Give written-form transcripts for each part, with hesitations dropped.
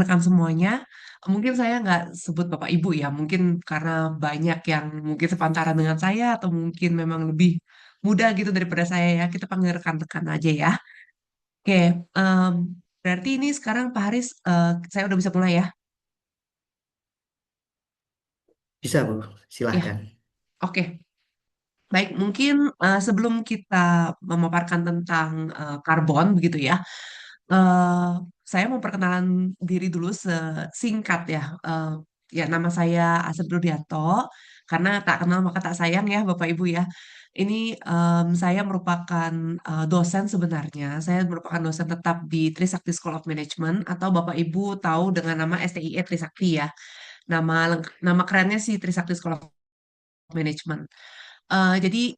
rekan-rekan semuanya, mungkin saya nggak sebut Bapak Ibu ya, mungkin karena banyak yang mungkin sepantaran dengan saya atau mungkin memang lebih muda gitu daripada saya ya, kita panggil rekan-rekan aja ya. Oke, em, berarti ini sekarang Pak Haris, saya udah bisa mulai ya? Bisa, Bu. Ya, Silahkan. oke. Baik, mungkin sebelum kita memaparkan tentang karbon begitu ya, eh, saya mau perkenalan diri dulu singkat ya. Ya, nama saya Asep Rudianto. Karena tak kenal maka tak sayang ya, Bapak Ibu ya. Ini saya merupakan dosen sebenarnya. Saya merupakan dosen tetap di Trisakti School of Management atau Bapak Ibu tahu dengan nama STIE Trisakti ya. Nama kerennya sih Trisakti School of Management. Jadi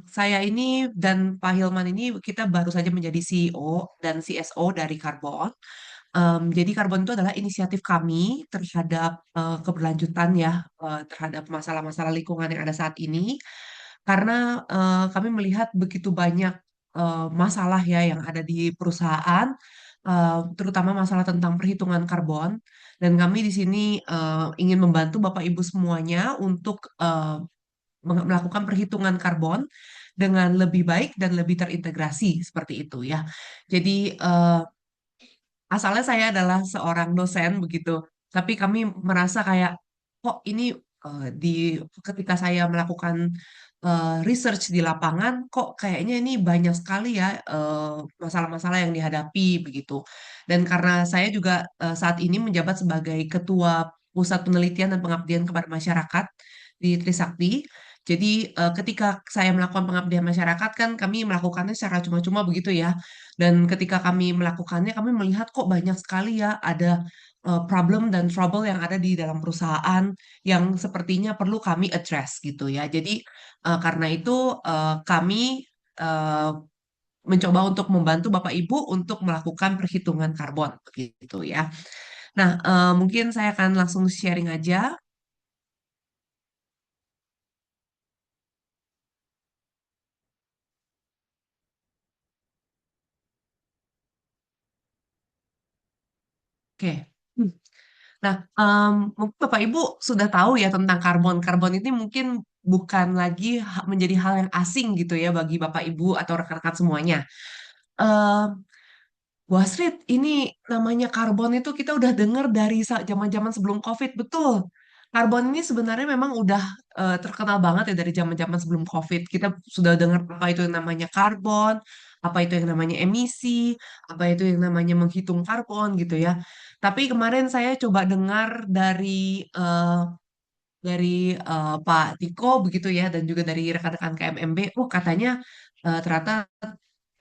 saya ini dan Pak Hilman ini kita baru saja menjadi CEO dan CSO dari Karbon. Jadi Karbon itu adalah inisiatif kami terhadap keberlanjutan ya terhadap masalah-masalah lingkungan yang ada saat ini. Karena kami melihat begitu banyak masalah ya yang ada di perusahaan, terutama masalah tentang perhitungan karbon. Dan kami di sini ingin membantu Bapak Ibu semuanya untuk melakukan perhitungan karbon dengan lebih baik dan lebih terintegrasi seperti itu ya. Jadi asalnya saya adalah seorang dosen begitu, tapi kami merasa kayak kok ini di ketika saya melakukan research di lapangan, kok kayaknya ini banyak sekali ya masalah-masalah yang dihadapi begitu. Dan karena saya juga saat ini menjabat sebagai ketua Pusat Penelitian dan Pengabdian kepada Masyarakat di Trisakti. Jadi ketika saya melakukan pengabdian masyarakat kan kami melakukannya secara cuma-cuma begitu ya. Dan ketika kami melakukannya, kami melihat kok banyak sekali ya ada problem dan trouble yang ada di dalam perusahaan yang sepertinya perlu kami address gitu ya. Jadi karena itu kami eh, mencoba untuk membantu Bapak Ibu untuk melakukan perhitungan karbon begitu ya. Nah, mungkin saya akan langsung sharing aja. Oke. Hmm. Nah, mungkin Bapak Ibu sudah tahu ya tentang karbon. Karbon ini mungkin bukan lagi menjadi hal yang asing gitu ya bagi Bapak Ibu atau rekan-rekan semuanya. Bu Astrid, ini namanya karbon itu kita udah dengar dari zaman-zaman sebelum COVID, betul. Karbon ini sebenarnya memang udah terkenal banget ya dari zaman-zaman sebelum COVID. Kita sudah dengar apa itu yang namanya karbon, apa itu yang namanya emisi, apa itu yang namanya menghitung karbon gitu ya. Tapi kemarin saya coba dengar dari Pak Tiko begitu ya dan juga dari rekan-rekan KMMB, oh katanya ternyata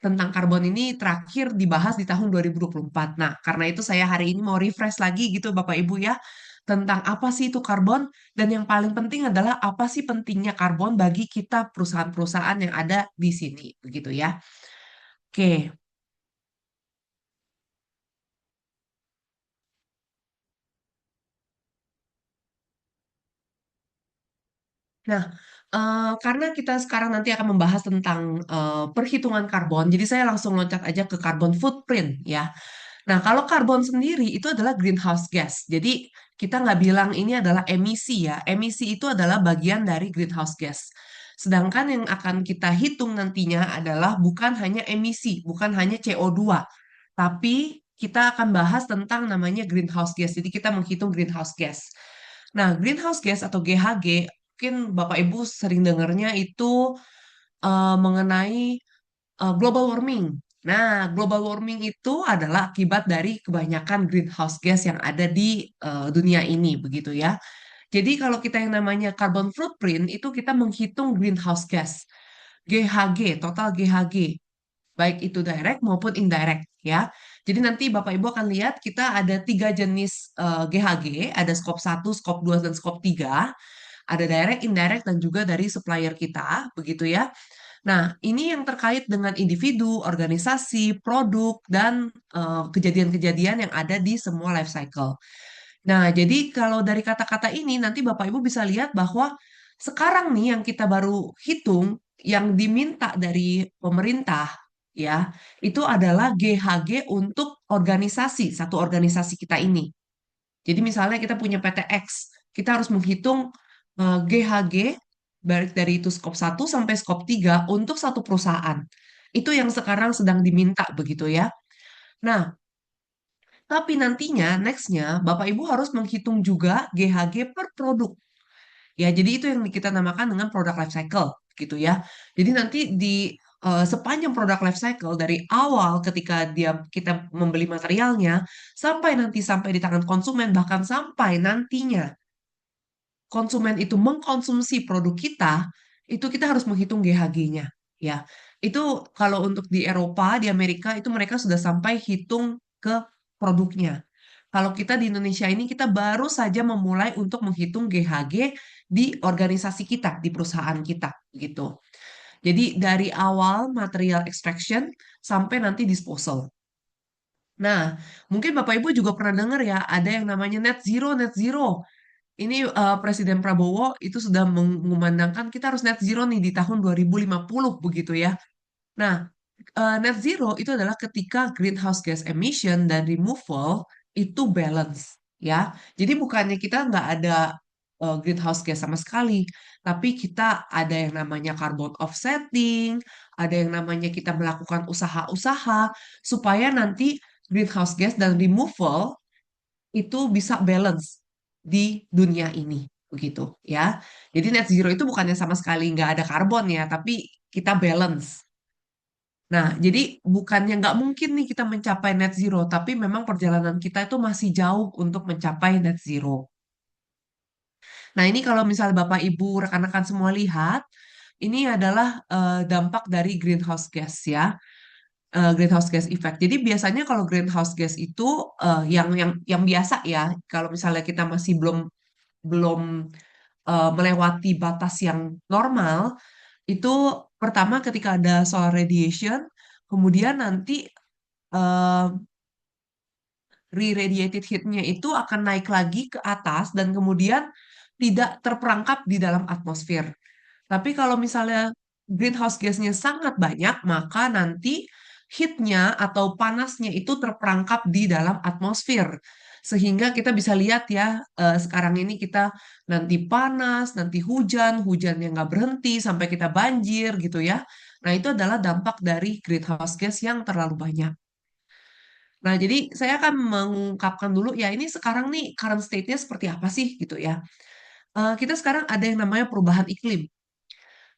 tentang karbon ini terakhir dibahas di tahun 2024. Nah, karena itu saya hari ini mau refresh lagi gitu Bapak Ibu ya tentang apa sih itu karbon dan yang paling penting adalah apa sih pentingnya karbon bagi kita perusahaan-perusahaan yang ada di sini begitu ya. Oke. Nah, karena kita sekarang nanti akan membahas tentang perhitungan karbon, jadi saya langsung loncat aja ke carbon footprint ya. Nah, kalau karbon sendiri itu adalah greenhouse gas. Jadi kita nggak bilang ini adalah emisi ya. Emisi itu adalah bagian dari greenhouse gas. Sedangkan yang akan kita hitung nantinya adalah bukan hanya emisi, bukan hanya CO2, tapi kita akan bahas tentang namanya greenhouse gas. Jadi kita menghitung greenhouse gas. Nah, greenhouse gas atau GHG, mungkin Bapak Ibu sering dengarnya itu mengenai global warming. Nah, global warming itu adalah akibat dari kebanyakan greenhouse gas yang ada di dunia ini, begitu ya. Jadi kalau kita yang namanya carbon footprint itu kita menghitung greenhouse gas, GHG, total GHG, baik itu direct maupun indirect ya. Jadi nanti Bapak Ibu akan lihat kita ada tiga jenis GHG, ada skop satu, skop 2, dan skop 3. Ada direct, indirect, dan juga dari supplier kita, begitu ya. Nah, ini yang terkait dengan individu, organisasi, produk, dan kejadian-kejadian yang ada di semua life cycle. Nah, jadi kalau dari kata-kata ini, nanti Bapak Ibu bisa lihat bahwa sekarang nih yang kita baru hitung, yang diminta dari pemerintah, ya, itu adalah GHG untuk organisasi, satu organisasi kita ini. Jadi misalnya kita punya PT X, kita harus menghitung GHG baik dari itu skop 1 sampai skop 3 untuk satu perusahaan. Itu yang sekarang sedang diminta begitu ya. Nah, tapi nantinya nextnya Bapak Ibu harus menghitung juga GHG per produk. Ya, jadi itu yang kita namakan dengan product life cycle gitu ya. Jadi nanti di sepanjang product life cycle dari awal ketika kita membeli materialnya sampai di tangan konsumen bahkan sampai nantinya konsumen itu mengkonsumsi produk kita, itu kita harus menghitung GHG-nya. Ya, itu kalau untuk di Eropa, di Amerika itu mereka sudah sampai hitung ke produknya. Kalau kita di Indonesia ini kita baru saja memulai untuk menghitung GHG di organisasi kita, di perusahaan kita, gitu. Jadi dari awal material extraction sampai nanti disposal. Nah, mungkin Bapak Ibu juga pernah dengar ya, ada yang namanya net zero, net zero. Ini Presiden Prabowo itu sudah mengumandangkan kita harus net zero nih di tahun 2050 begitu ya. Nah, net zero itu adalah ketika greenhouse gas emission dan removal itu balance ya. Jadi bukannya kita nggak ada greenhouse gas sama sekali, tapi kita ada yang namanya carbon offsetting, ada yang namanya kita melakukan usaha-usaha supaya nanti greenhouse gas dan removal itu bisa balance di dunia ini begitu ya. Jadi net zero itu bukannya sama sekali nggak ada karbon ya, tapi kita balance. Nah, jadi bukannya nggak mungkin nih kita mencapai net zero, tapi memang perjalanan kita itu masih jauh untuk mencapai net zero. Nah, ini kalau misalnya Bapak, Ibu, rekan-rekan semua lihat, ini adalah dampak dari greenhouse gas ya, greenhouse gas effect. Jadi biasanya kalau greenhouse gas itu yang biasa ya, kalau misalnya kita masih belum belum melewati batas yang normal, itu pertama ketika ada solar radiation, kemudian nanti eh, re-radiated heat-nya itu akan naik lagi ke atas dan kemudian tidak terperangkap di dalam atmosfer. Tapi kalau misalnya greenhouse gas-nya sangat banyak, maka nanti heat-nya atau panasnya itu terperangkap di dalam atmosfer. Sehingga kita bisa lihat ya, sekarang ini kita nanti panas, nanti hujan, hujan yang nggak berhenti sampai kita banjir gitu ya. Nah, itu adalah dampak dari greenhouse gas yang terlalu banyak. Nah, jadi saya akan mengungkapkan dulu ya ini sekarang nih current state-nya seperti apa sih gitu ya. Kita sekarang ada yang namanya perubahan iklim.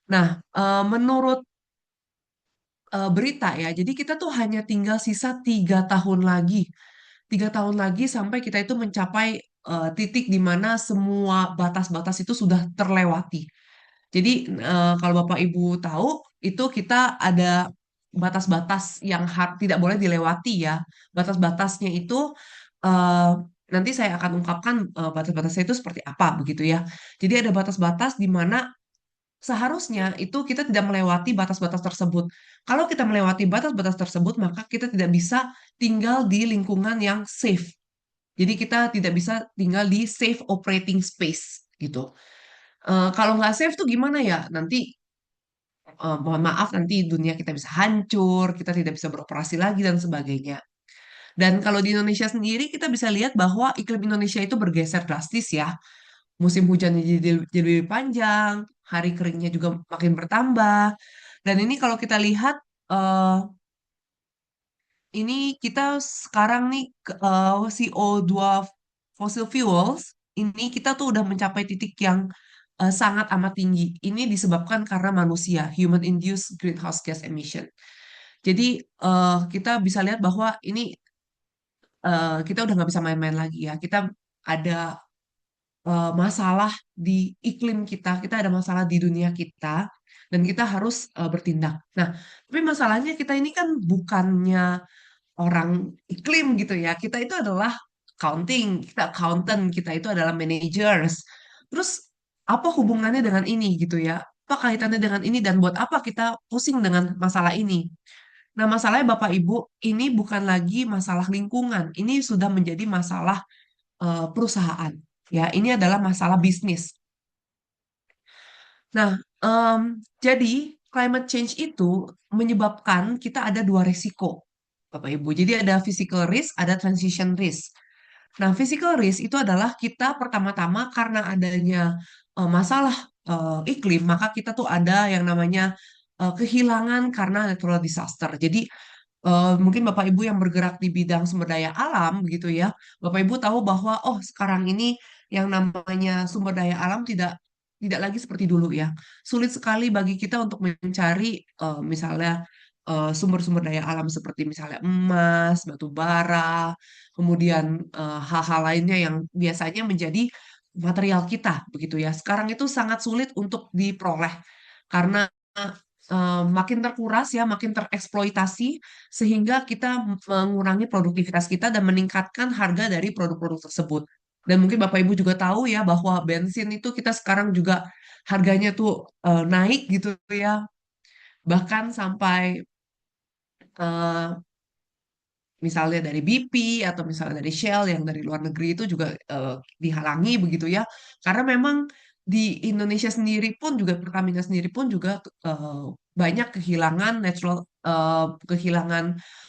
Nah, menurut berita ya, jadi kita tuh hanya tinggal sisa 3 tahun lagi. 3 tahun lagi sampai kita itu mencapai titik di mana semua batas-batas itu sudah terlewati. Jadi kalau Bapak Ibu tahu, itu kita ada batas-batas yang tidak boleh dilewati ya. Batas-batasnya itu eh, nanti saya akan ungkapkan batas-batasnya itu seperti apa begitu ya. Jadi ada batas-batas di mana seharusnya itu kita tidak melewati batas-batas tersebut. Kalau kita melewati batas-batas tersebut, maka kita tidak bisa tinggal di lingkungan yang safe. Jadi kita tidak bisa tinggal di safe operating space gitu. Kalau nggak safe tuh gimana ya? Nanti mohon maaf nanti dunia kita bisa hancur, kita tidak bisa beroperasi lagi dan sebagainya. Dan kalau di Indonesia sendiri kita bisa lihat bahwa iklim Indonesia itu bergeser drastis ya. Musim hujannya jadi lebih panjang, hari keringnya juga makin bertambah. Dan ini kalau kita lihat eh, ini kita sekarang nih CO2 fossil fuels ini kita tuh udah mencapai titik yang sangat amat tinggi. Ini disebabkan karena manusia, human induced greenhouse gas emission. Jadi kita bisa lihat bahwa ini kita udah nggak bisa main-main lagi ya. Kita ada masalah di iklim kita, kita ada masalah di dunia kita, dan kita harus bertindak. Nah, tapi masalahnya kita ini kan bukannya orang iklim gitu ya. Kita itu adalah accounting, kita accountant, kita itu adalah managers. Terus apa hubungannya dengan ini gitu ya? Apa kaitannya dengan ini dan buat apa kita pusing dengan masalah ini? Nah, masalahnya Bapak Ibu, ini bukan lagi masalah lingkungan, ini sudah menjadi masalah perusahaan. Ya, ini adalah masalah bisnis. Nah, jadi climate change itu menyebabkan kita ada dua resiko, Bapak Ibu. Jadi ada physical risk, ada transition risk. Nah, physical risk itu adalah kita pertama-tama karena adanya masalah iklim, maka kita tuh ada yang namanya kehilangan karena natural disaster. Jadi mungkin Bapak Ibu yang bergerak di bidang sumber daya alam begitu ya, Bapak Ibu tahu bahwa oh sekarang ini yang namanya sumber daya alam tidak lagi seperti dulu ya. Sulit sekali bagi kita untuk mencari misalnya sumber-sumber daya alam seperti misalnya emas, batu bara, kemudian hal-hal lainnya yang biasanya menjadi material kita begitu ya. Sekarang itu sangat sulit untuk diperoleh karena makin terkuras ya, makin tereksploitasi sehingga kita mengurangi produktivitas kita dan meningkatkan harga dari produk-produk tersebut. Dan mungkin Bapak Ibu juga tahu ya bahwa bensin itu kita sekarang juga harganya tuh naik gitu ya. Bahkan sampai eh, misalnya dari BP atau misalnya dari Shell yang dari luar negeri itu juga dihalangi begitu ya. Karena memang di Indonesia sendiri pun juga Pertamina sendiri pun juga banyak kehilangan kehilangan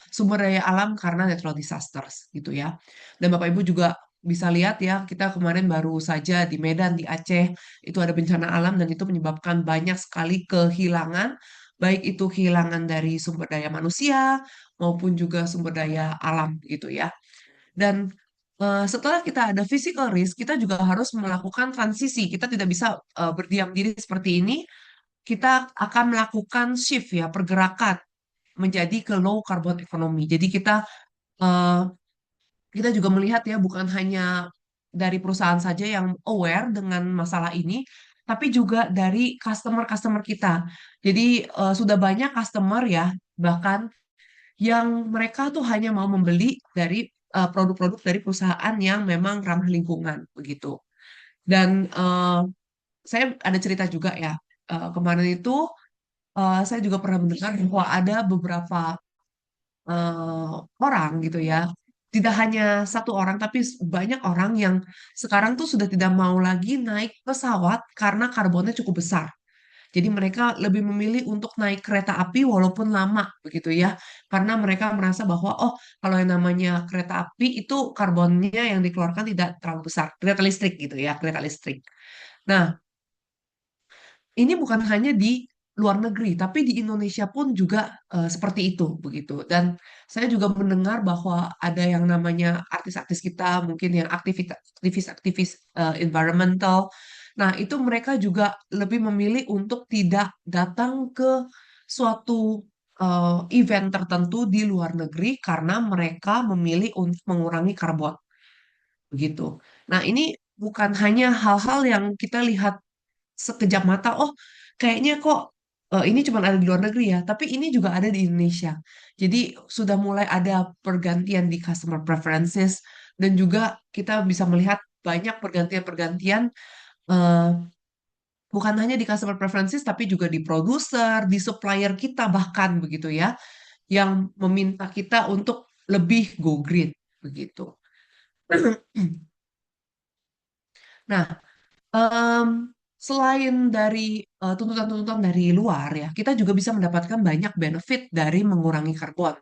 sumber daya alam karena natural disasters gitu ya. Dan Bapak Ibu juga bisa lihat ya, kita kemarin baru saja di Medan, di Aceh, itu ada bencana alam dan itu menyebabkan banyak sekali kehilangan, baik itu kehilangan dari sumber daya manusia, maupun juga sumber daya alam gitu ya. Dan setelah kita ada physical risk, kita juga harus melakukan transisi. Kita tidak bisa berdiam diri seperti ini. Kita akan melakukan shift ya, pergerakan menjadi ke low carbon economy. Jadi eh, kita juga melihat ya bukan hanya dari perusahaan saja yang aware dengan masalah ini, tapi juga dari customer-customer kita. Jadi sudah banyak customer ya, bahkan yang mereka tuh hanya mau membeli dari produk-produk dari perusahaan yang memang ramah lingkungan begitu. Dan saya ada cerita juga ya. Kemarin itu saya juga pernah mendengar bahwa ada beberapa eh, orang gitu ya. Tidak hanya satu orang, tapi banyak orang yang sekarang tuh sudah tidak mau lagi naik pesawat karena karbonnya cukup besar. Jadi mereka lebih memilih untuk naik kereta api walaupun lama begitu ya. Karena mereka merasa bahwa oh kalau yang namanya kereta api itu karbonnya yang dikeluarkan tidak terlalu besar. Kereta listrik gitu ya, kereta listrik. Nah, ini bukan hanya di luar negeri, tapi di Indonesia pun juga seperti itu begitu. Dan saya juga mendengar bahwa ada yang namanya artis-artis kita mungkin yang aktivis-aktivis environmental. Nah, itu mereka juga lebih memilih untuk tidak datang ke suatu event tertentu di luar negeri karena mereka memilih untuk mengurangi karbon begitu. Nah, ini bukan hanya hal-hal yang kita lihat sekejap mata, oh kayaknya kok ini cuma ada di luar negeri ya, tapi ini juga ada di Indonesia. Jadi sudah mulai ada pergantian di customer preferences dan juga kita bisa melihat banyak pergantian-pergantian eh, bukan hanya di customer preferences tapi juga di produser, di supplier kita bahkan begitu ya, yang meminta kita untuk lebih go green begitu. Nah, Em, selain dari tuntutan-tuntutan dari luar ya, kita juga bisa mendapatkan banyak benefit dari mengurangi karbon.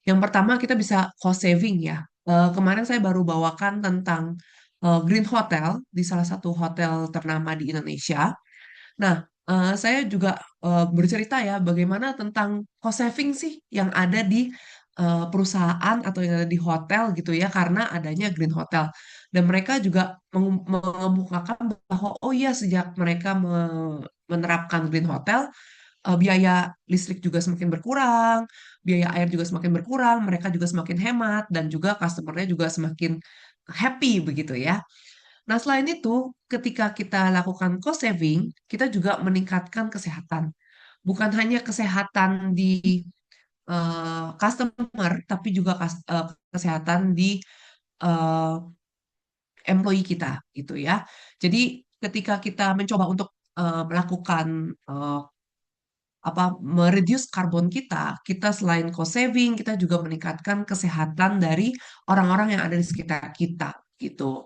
Yang pertama kita bisa cost saving ya. Kemarin saya baru bawakan tentang Green Hotel di salah satu hotel ternama di Indonesia. Nah, saya juga bercerita ya bagaimana tentang cost saving sih yang ada di perusahaan atau yang ada di hotel gitu ya karena adanya Green Hotel. Dan mereka juga mengemukakan bahwa oh iya sejak mereka menerapkan Green Hotel, biaya listrik juga semakin berkurang, biaya air juga semakin berkurang, mereka juga semakin hemat dan juga customer-nya juga semakin happy begitu ya. Nah, selain itu, ketika kita lakukan cost saving, kita juga meningkatkan kesehatan. Bukan hanya kesehatan di customer, tapi juga kesehatan di eh, employee kita, gitu ya. Jadi, ketika kita mencoba untuk melakukan apa mereduce karbon kita, kita selain cost saving, kita juga meningkatkan kesehatan dari orang-orang yang ada di sekitar kita, gitu.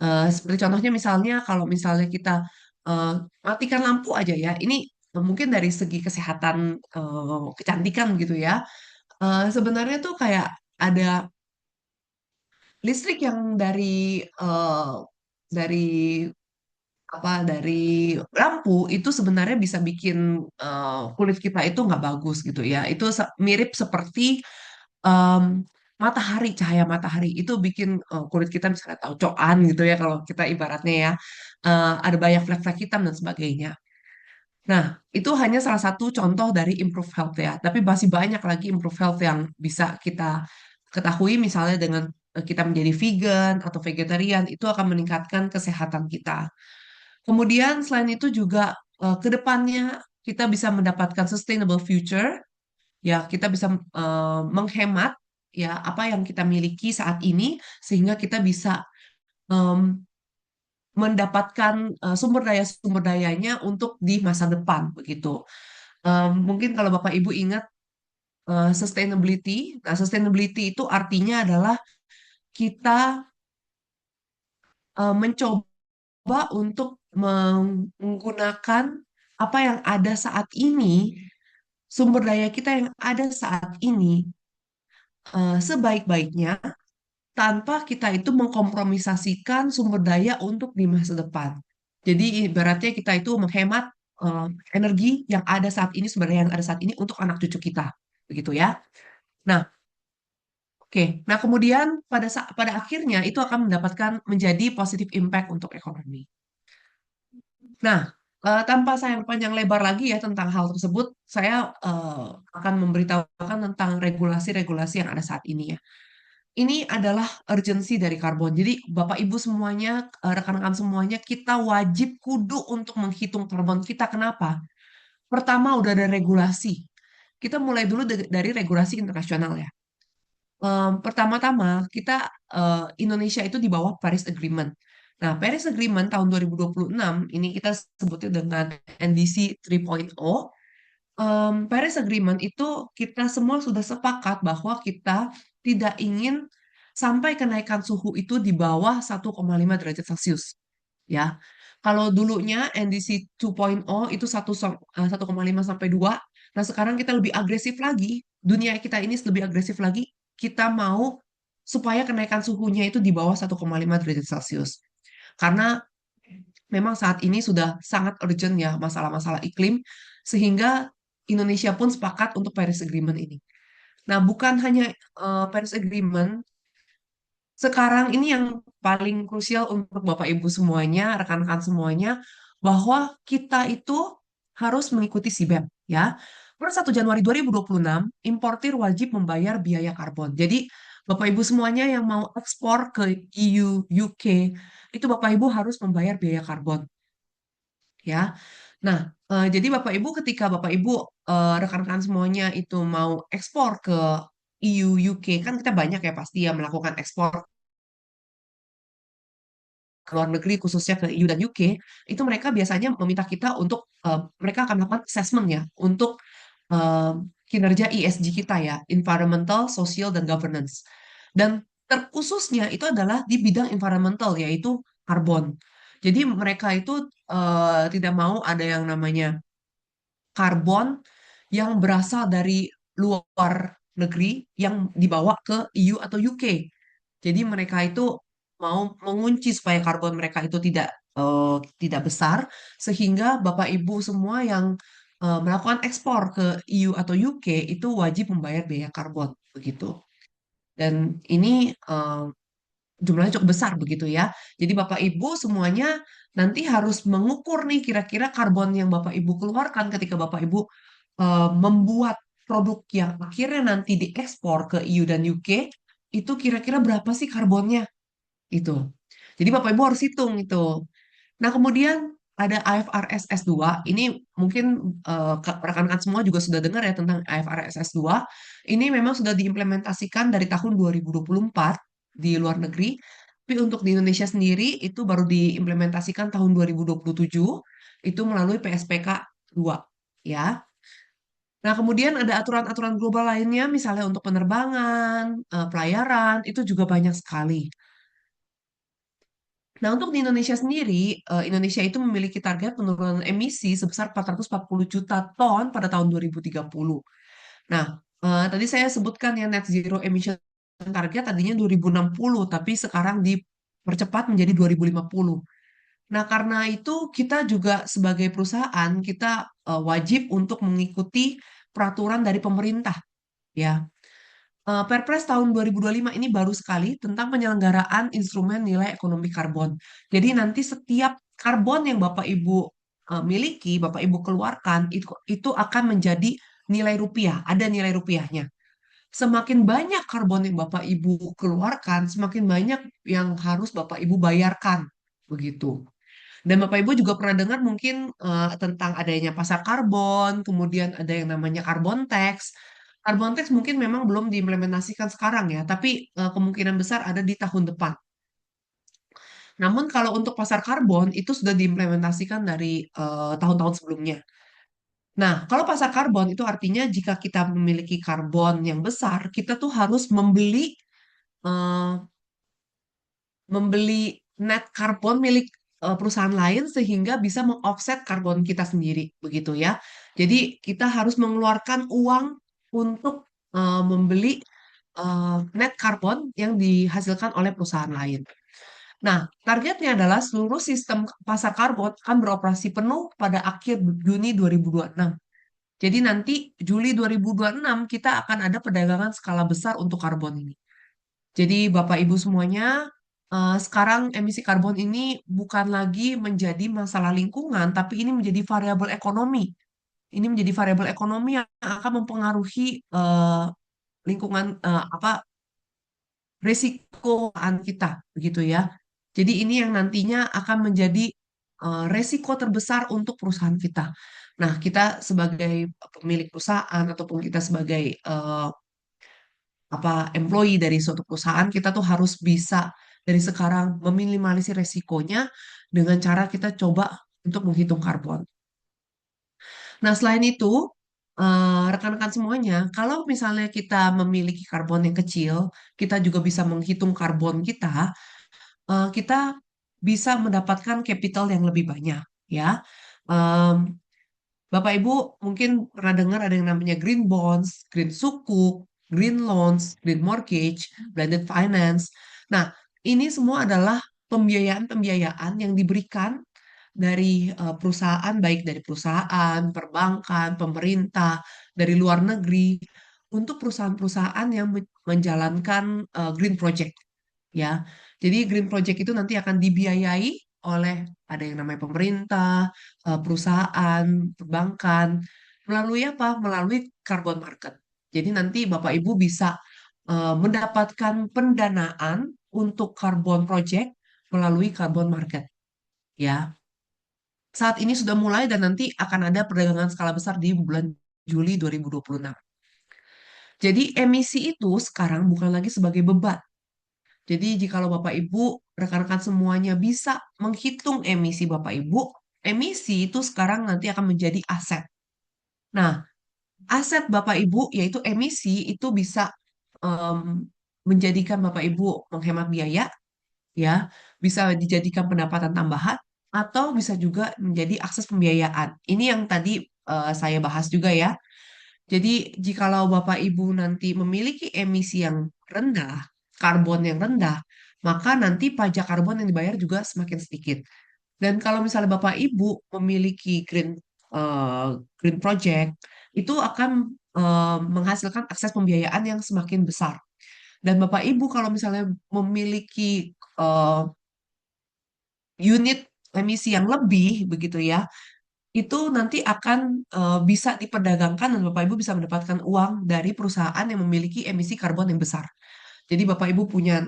Seperti contohnya misalnya kalau misalnya kita eh, matikan lampu aja ya. Ini mungkin dari segi kesehatan, kecantikan gitu ya. Sebenarnya tuh kayak ada listrik yang dari dari lampu itu sebenarnya bisa bikin kulit kita itu nggak bagus gitu ya. Itu mirip seperti em, matahari, cahaya matahari itu bikin kulit kita misalnya taucokan gitu ya kalau kita ibaratnya ya. Ada banyak flek-flek hitam dan sebagainya. Nah, itu hanya salah satu contoh dari improve health ya. Tapi masih banyak lagi improve health yang bisa kita ketahui misalnya dengan kita menjadi vegan atau vegetarian itu akan meningkatkan kesehatan kita. Kemudian selain itu juga ke depannya kita bisa mendapatkan sustainable future, ya kita bisa menghemat ya apa yang kita miliki saat ini sehingga kita bisa em, mendapatkan sumber dayanya untuk di masa depan begitu. Mungkin kalau Bapak Ibu ingat sustainability, nah sustainability itu artinya adalah kita mencoba untuk menggunakan apa yang ada saat ini, sumber daya kita yang ada saat ini sebaik-baiknya tanpa kita itu mengkompromisasikan sumber daya untuk di masa depan. Jadi ibaratnya kita itu menghemat eh, energi yang ada saat ini, sumber daya yang ada saat ini untuk anak cucu kita, begitu ya. Nah, oke. Nah, kemudian pada akhirnya itu akan mendapatkan menjadi positive impact untuk ekonomi. Nah, tanpa saya panjang lebar lagi ya tentang hal tersebut, saya akan memberitahukan tentang regulasi-regulasi yang ada saat ini ya. Ini adalah urgensi dari karbon. Jadi, Bapak Ibu semuanya, rekan-rekan semuanya, kita wajib kudu untuk menghitung karbon kita. Kenapa? Pertama, udah ada regulasi. Kita mulai dulu dari regulasi internasional ya. Pertama-tama kita Indonesia itu di bawah Paris Agreement. Nah, Paris Agreement tahun 2026 ini kita sebutnya dengan NDC 3.0. Paris Agreement itu kita semua sudah sepakat bahwa kita tidak ingin sampai kenaikan suhu itu di bawah 1,5 derajat Celcius. Ya, kalau dulunya NDC 2.0 itu 1,5 sampai 2. Nah, sekarang kita lebih agresif lagi. Dunia kita ini lebih agresif lagi. Kita mau supaya kenaikan suhunya itu di bawah 1,5 derajat Celcius. Karena memang saat ini sudah sangat urgent ya masalah-masalah iklim, sehingga Indonesia pun sepakat untuk Paris Agreement ini. Nah, bukan hanya Paris Agreement, sekarang ini yang paling krusial untuk Bapak Ibu semuanya, rekan-rekan semuanya, bahwa kita itu harus mengikuti CBAM ya. Per 1 Januari 2026, importir wajib membayar biaya karbon. Jadi, Bapak Ibu semuanya yang mau ekspor ke EU, UK, itu Bapak Ibu harus membayar biaya karbon ya. Nah, jadi Bapak Ibu ketika Bapak Ibu rekan-rekan semuanya itu mau ekspor ke EU, UK, kan kita banyak ya pasti ya melakukan ekspor ke luar negeri khususnya ke EU dan UK, itu mereka biasanya meminta kita untuk mereka akan melakukan assessment ya untuk eh, kinerja ESG kita ya, environmental, social dan governance. Dan terkhususnya itu adalah di bidang environmental yaitu karbon. Jadi mereka itu tidak mau ada yang namanya karbon yang berasal dari luar negeri yang dibawa ke EU atau UK. Jadi mereka itu mau mengunci supaya karbon mereka itu tidak besar sehingga Bapak Ibu semua yang melakukan ekspor ke EU atau UK itu wajib membayar biaya karbon begitu. Dan ini jumlahnya cukup besar begitu ya. Jadi Bapak Ibu semuanya nanti harus mengukur nih kira-kira karbon yang Bapak Ibu keluarkan ketika Bapak Ibu membuat produk yang akhirnya nanti diekspor ke EU dan UK itu kira-kira berapa sih karbonnya itu. Jadi Bapak Ibu harus hitung itu. Nah, kemudian ada IFRS S2. Ini mungkin rekan-rekan semua juga sudah dengar ya tentang IFRS S2. Ini memang sudah diimplementasikan dari tahun 2024 di luar negeri. Tapi untuk di Indonesia sendiri itu baru diimplementasikan tahun 2027 itu melalui PSPK 2 ya. Nah, kemudian ada aturan-aturan global lainnya misalnya untuk penerbangan, pelayaran itu juga banyak sekali. Nah, untuk di Indonesia sendiri, Indonesia itu memiliki target penurunan emisi sebesar 440 juta ton pada tahun 2030. Nah, tadi saya sebutkan ya net zero emission target tadinya 2060, tapi sekarang dipercepat menjadi 2050. Nah, karena itu kita juga sebagai perusahaan, kita wajib untuk mengikuti peraturan dari pemerintah, ya. Perpres tahun 2025 ini baru sekali tentang penyelenggaraan instrumen nilai ekonomi karbon. Jadi nanti setiap karbon yang Bapak Ibu miliki, Bapak Ibu keluarkan, itu akan menjadi nilai rupiah, ada nilai rupiahnya. Semakin banyak karbon yang Bapak Ibu keluarkan, semakin banyak yang harus Bapak Ibu bayarkan. Begitu. Dan Bapak Ibu juga pernah dengar mungkin tentang adanya pasar karbon, kemudian ada yang namanya carbon tax. Carbon tax mungkin memang belum diimplementasikan sekarang ya, tapi kemungkinan besar ada di tahun depan. Namun kalau untuk pasar karbon itu sudah diimplementasikan dari tahun-tahun sebelumnya. Nah, kalau pasar karbon itu artinya jika kita memiliki karbon yang besar, kita tuh harus eh, membeli net karbon milik perusahaan lain sehingga bisa mengoffset karbon kita sendiri, begitu ya. Jadi kita harus mengeluarkan uang untuk membeli net karbon yang dihasilkan oleh perusahaan lain. Nah, targetnya adalah seluruh sistem pasar karbon akan beroperasi penuh pada akhir Juni 2026. Jadi nanti Juli 2026 kita akan ada perdagangan skala besar untuk karbon ini. Jadi Bapak Ibu semuanya, sekarang emisi karbon ini bukan lagi menjadi masalah lingkungan, tapi ini menjadi variabel ekonomi. Ini menjadi variabel ekonomi yang akan mempengaruhi lingkungan apa resikoan kita, begitu ya. Jadi ini yang nantinya akan menjadi resiko terbesar untuk perusahaan kita. Nah, kita sebagai pemilik perusahaan ataupun kita sebagai employee dari suatu perusahaan kita tuh harus bisa dari sekarang meminimalisir resikonya dengan cara kita coba untuk menghitung karbon. Nah, selain itu, rekan-rekan semuanya, kalau misalnya kita memiliki karbon yang kecil, kita juga bisa menghitung karbon kita, kita bisa mendapatkan capital yang lebih banyak, ya. Em, Bapak Ibu mungkin pernah dengar ada yang namanya green bonds, green sukuk, green loans, green mortgage, blended finance. Nah, ini semua adalah pembiayaan-pembiayaan yang diberikan dari perusahaan, baik dari perusahaan, perbankan, pemerintah, dari luar negeri, untuk perusahaan-perusahaan yang menjalankan green project, ya. Jadi green project itu nanti akan dibiayai oleh ada yang namanya pemerintah, perusahaan, perbankan, melalui apa? Melalui carbon market. Jadi nanti Bapak Ibu bisa mendapatkan pendanaan untuk carbon project melalui carbon market, ya. Saat ini sudah mulai dan nanti akan ada perdagangan skala besar di bulan Juli 2026. Jadi emisi itu sekarang bukan lagi sebagai beban. Jadi jikalau Bapak Ibu, rekan-rekan semuanya bisa menghitung emisi Bapak Ibu, emisi itu sekarang nanti akan menjadi aset. Nah, aset Bapak Ibu yaitu emisi itu bisa em, menjadikan Bapak Ibu menghemat biaya, ya, bisa dijadikan pendapatan tambahan, atau bisa juga menjadi akses pembiayaan. Ini yang tadi saya bahas juga ya. Jadi, jikalau Bapak Ibu nanti memiliki emisi yang rendah, karbon yang rendah, maka nanti pajak karbon yang dibayar juga semakin sedikit. Dan kalau misalnya Bapak Ibu memiliki eh, green project, itu akan menghasilkan akses pembiayaan yang semakin besar. Dan Bapak Ibu kalau misalnya memiliki unit emisi yang lebih, begitu ya, itu nanti akan bisa diperdagangkan dan Bapak Ibu bisa mendapatkan uang dari perusahaan yang memiliki emisi karbon yang besar. Jadi Bapak Ibu punya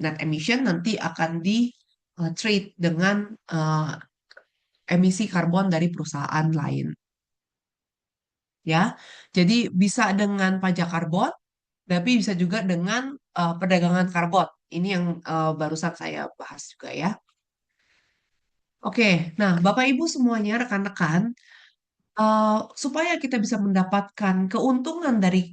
net emission nanti akan di trade dengan emisi karbon dari perusahaan lain, ya. Jadi bisa dengan pajak karbon, tapi bisa juga dengan perdagangan karbon. Ini yang barusan saya bahas juga ya. Oke, nah Bapak Ibu semuanya rekan-rekan, supaya kita bisa mendapatkan keuntungan dari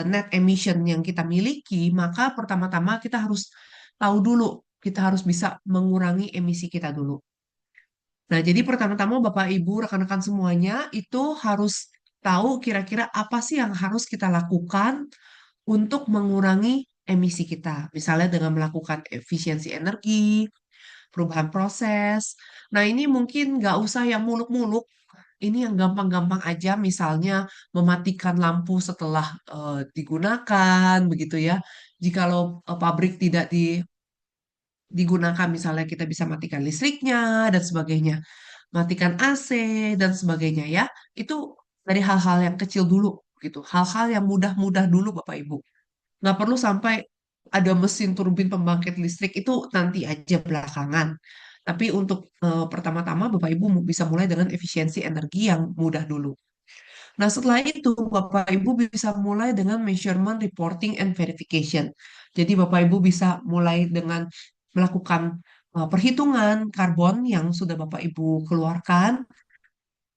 net emission yang kita miliki, maka pertama-tama kita harus tahu dulu kita harus bisa mengurangi emisi kita dulu. Nah, jadi pertama-tama Bapak Ibu, rekan-rekan semuanya itu harus tahu kira-kira apa sih yang harus kita lakukan untuk mengurangi emisi kita. Misalnya dengan melakukan efisiensi energi, perubahan proses. Nah, ini mungkin nggak usah yang muluk-muluk. Ini yang gampang-gampang aja, misalnya mematikan lampu setelah digunakan, begitu ya. Jikalau pabrik tidak digunakan, misalnya kita bisa matikan listriknya dan sebagainya, matikan AC dan sebagainya ya. Itu dari hal-hal yang kecil dulu, gitu. Hal-hal yang mudah-mudah dulu, Bapak Ibu. Nggak perlu sampai ada mesin turbin pembangkit listrik itu nanti aja belakangan. Tapi untuk pertama-tama Bapak Ibu bisa mulai dengan efisiensi energi yang mudah dulu. Nah, setelah itu Bapak Ibu bisa mulai dengan measurement, reporting, and verification. Jadi Bapak Ibu bisa mulai dengan melakukan perhitungan karbon yang sudah Bapak Ibu keluarkan.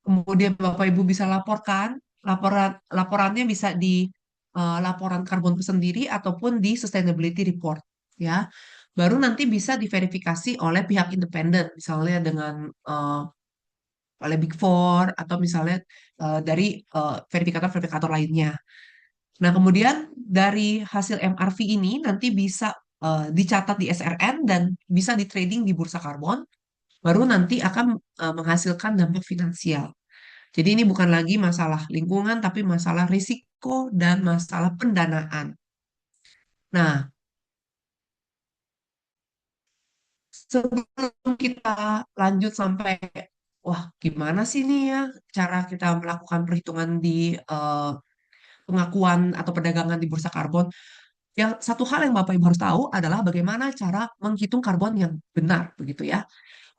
Kemudian Bapak Ibu bisa laporkan, laporannya bisa di laporan karbon itu sendiri ataupun di sustainability report, ya. Baru nanti bisa diverifikasi oleh pihak independen, misalnya dengan eh, oleh Big Four atau misalnya dari verifikator-verifikator lainnya. Nah, kemudian dari hasil MRV ini nanti bisa dicatat di SRN dan bisa di trading di bursa karbon, baru nanti akan menghasilkan dampak finansial. Jadi ini bukan lagi masalah lingkungan, tapi masalah risiko dan masalah pendanaan. Nah, sebelum kita lanjut sampai, wah gimana sih nih ya cara kita melakukan perhitungan di eh, pengakuan atau perdagangan di bursa karbon. Yang satu hal yang Bapak Ibu harus tahu adalah bagaimana cara menghitung karbon yang benar, begitu ya.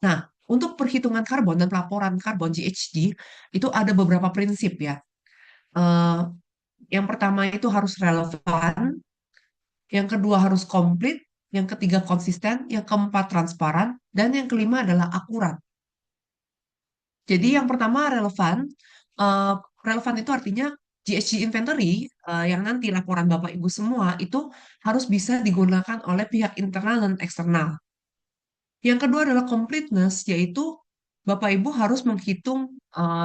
Nah, untuk perhitungan karbon dan pelaporan karbon GHG itu ada beberapa prinsip ya. Eh, yang pertama itu harus relevan, yang kedua harus komplit, yang ketiga konsisten, yang keempat transparan, dan yang kelima adalah akurat. Jadi yang pertama relevan. Eh, Relevan itu artinya GHG inventory yang nanti laporan Bapak Ibu semua itu harus bisa digunakan oleh pihak internal dan eksternal. Yang kedua adalah completeness, yaitu Bapak Ibu harus menghitung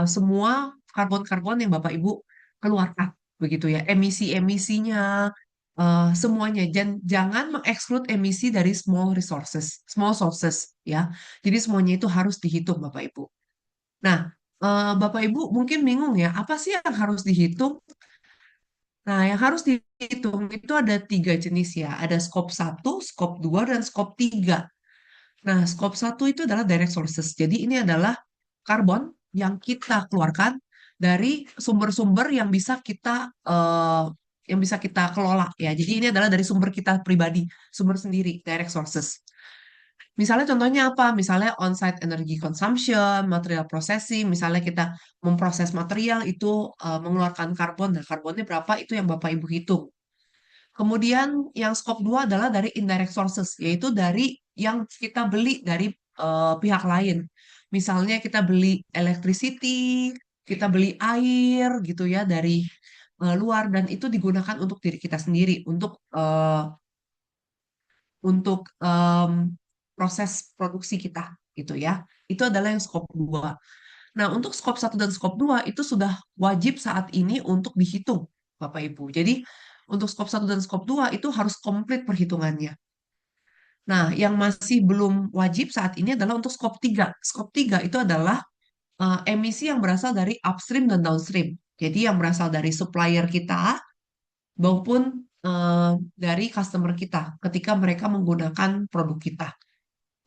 semua karbon-karbon yang Bapak Ibu keluarkan, begitu ya, emisi-emisinya, semuanya. Dan jangan mengeksklud emisi dari small sources, ya. Jadi semuanya itu harus dihitung, Bapak Ibu. Nah, Bapak Ibu mungkin bingung ya, apa sih yang harus dihitung? Nah, yang harus dihitung itu ada tiga jenis ya, ada scope 1, scope 2, dan scope 3. Nah, scope 1 itu adalah direct sources. Jadi ini adalah karbon yang kita keluarkan dari sumber-sumber yang bisa kita kelola ya. Jadi ini adalah dari sumber kita pribadi, sumber sendiri, direct sources. Misalnya contohnya apa? Misalnya on-site energy consumption, material processing, misalnya kita memproses material itu mengeluarkan karbon. Nah, karbonnya berapa itu yang Bapak Ibu hitung. Kemudian yang scope 2 adalah dari indirect sources, yaitu dari yang kita beli dari pihak lain. Misalnya kita beli electricity, kita beli air gitu ya dari luar dan itu digunakan untuk diri kita sendiri, untuk proses produksi kita gitu ya. Itu adalah yang scope 2. Nah, untuk scope 1 dan scope 2 itu sudah wajib saat ini untuk dihitung, Bapak Ibu. Jadi, untuk scope 1 dan scope 2 itu harus komplit perhitungannya. Nah, yang masih belum wajib saat ini adalah untuk scope 3. Scope 3 itu adalah emisi yang berasal dari upstream dan downstream. Jadi, yang berasal dari supplier kita maupun dari customer kita ketika mereka menggunakan produk kita.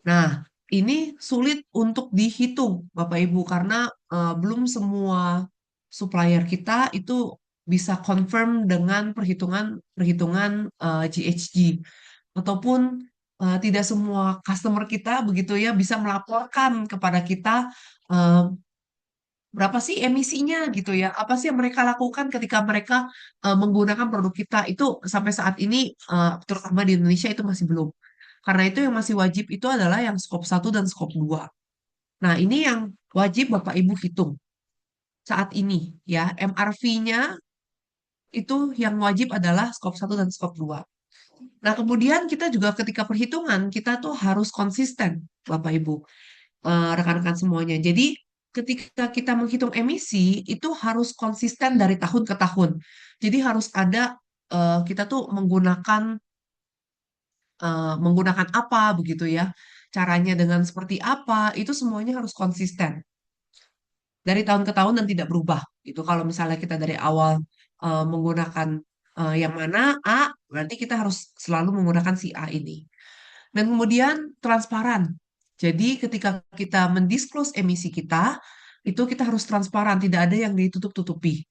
Nah, ini sulit untuk dihitung, Bapak Ibu, karena belum semua supplier kita itu bisa confirm dengan perhitungan GHG ataupun tidak semua customer kita begitu ya bisa melaporkan kepada kita eh, berapa sih emisinya gitu ya. Apa sih yang mereka lakukan ketika mereka menggunakan produk kita itu sampai saat ini terutama di Indonesia itu masih belum. Karena itu yang masih wajib itu adalah yang skop 1 dan skop 2. Nah, ini yang wajib Bapak Ibu hitung saat ini ya. MRV-nya itu yang wajib adalah skop 1 dan skop 2. Nah, kemudian kita juga ketika perhitungan, kita tuh harus konsisten, Bapak Ibu, rekan-rekan semuanya. Jadi, ketika kita menghitung emisi, itu harus konsisten dari tahun ke tahun. Jadi, harus ada kita tuh menggunakan apa begitu ya. Caranya dengan seperti apa, itu semuanya harus konsisten dari tahun ke tahun dan tidak berubah. Itu kalau misalnya kita dari awal menggunakan yang mana A, berarti kita harus selalu menggunakan si A ini. Dan kemudian transparan. Jadi ketika kita mendisclose emisi kita, itu kita harus transparan, tidak ada yang ditutup-tutupi.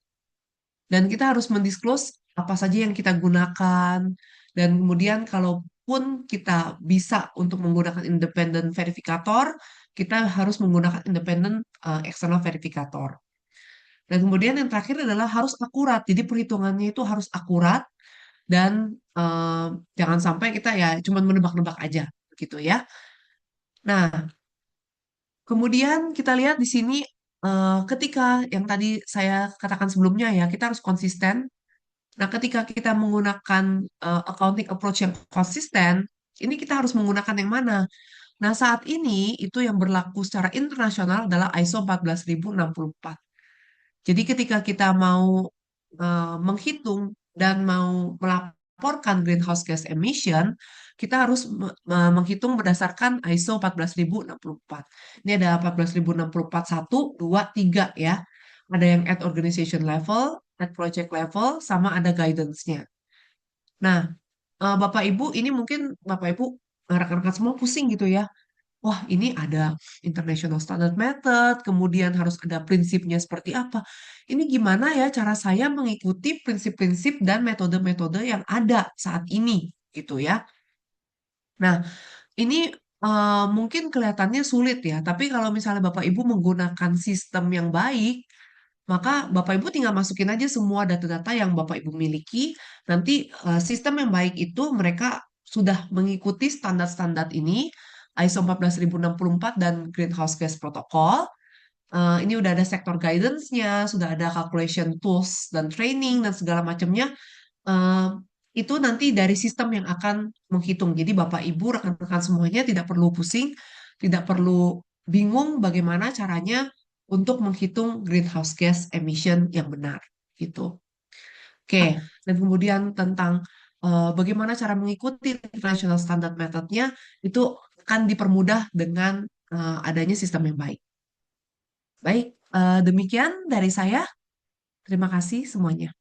Dan kita harus mendisclose apa saja yang kita gunakan. Dan kemudian kalaupun kita bisa untuk menggunakan independent verifikator, kita harus menggunakan independent external verifikator. Dan kemudian yang terakhir adalah harus akurat. Jadi perhitungannya itu harus akurat dan jangan sampai kita ya cuma menebak-nebak aja gitu ya. Nah, kemudian kita lihat di sini ketika yang tadi saya katakan sebelumnya ya, kita harus konsisten. Nah, ketika kita menggunakan accounting approach yang konsisten, ini kita harus menggunakan yang mana? Nah, saat ini itu yang berlaku secara internasional adalah ISO 14064. Jadi ketika kita mau menghitung dan mau melaporkan greenhouse gas emission, kita harus menghitung berdasarkan ISO 14064. Ini ada 14064 1, 2, 3 ya. Ada yang at organization level, at project level, sama ada guidance-nya. Nah, Bapak Ibu, ini mungkin Bapak Ibu, rekan-rekan semua pusing gitu ya. Wah, ini ada International Standard Method, kemudian harus ada prinsipnya seperti apa. Ini gimana ya cara saya mengikuti prinsip-prinsip dan metode-metode yang ada saat ini, gitu ya. Nah, ini mungkin kelihatannya sulit ya, tapi kalau misalnya Bapak Ibu menggunakan sistem yang baik, maka Bapak Ibu tinggal masukin aja semua data-data yang Bapak Ibu miliki. Nanti sistem yang baik itu mereka sudah mengikuti standar-standar ini, ISO 14064 dan Greenhouse Gas Protocol. Ini udah ada sektor guidance-nya, sudah ada calculation tools dan training dan segala macamnya. Eh, itu nanti dari sistem yang akan menghitung. Jadi Bapak Ibu, rekan-rekan semuanya tidak perlu pusing, tidak perlu bingung bagaimana caranya untuk menghitung greenhouse gas emission yang benar. Gitu. Oke, dan kemudian tentang bagaimana cara mengikuti international standard methodnya itu akan dipermudah dengan adanya sistem yang baik. Baik, demikian dari saya. Terima kasih semuanya.